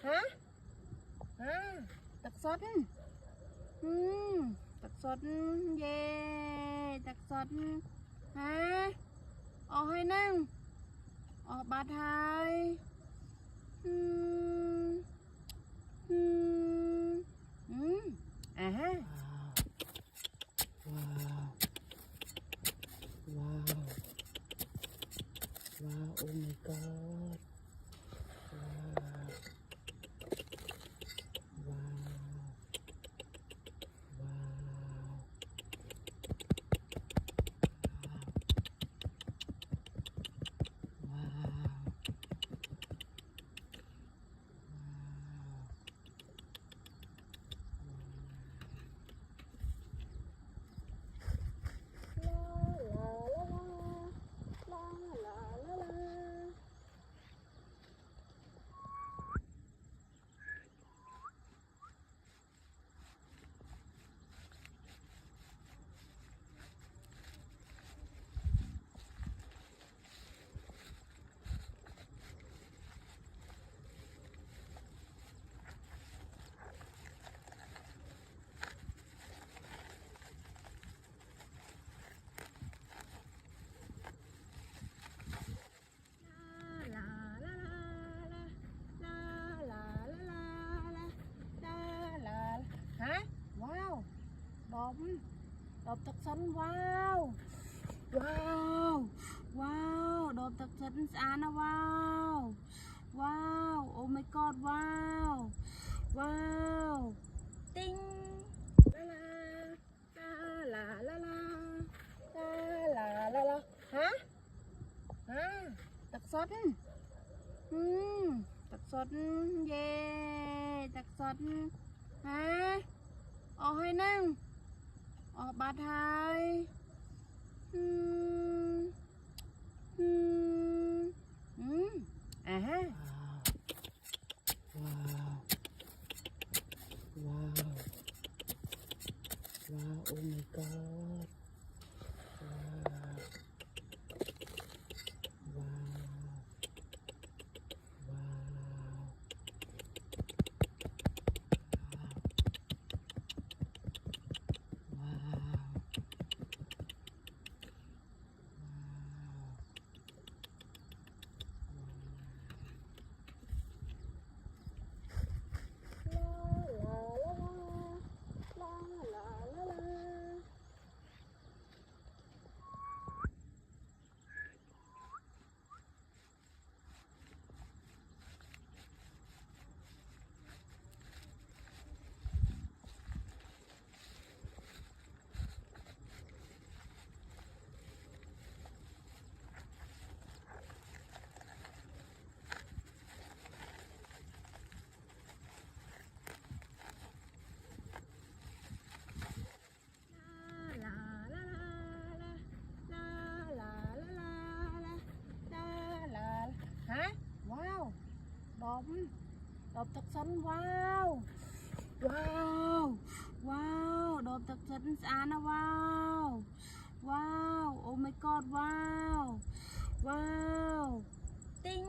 hả tật sốt tật sốt yeah tật sốt hả hay năng bát hai ha wow wow wow oh my god wow đột thật xinh wow wow wow đột thật xinh nó wow wow oh my god wow wow tinh la la la hả thật xinh thật xinh yeah thật xinh hả hay năng bát hai ha wow wow wow oh my god đột thật xinh wow wow wow đột thật xinh nó wow wow oh my god wow wow tinh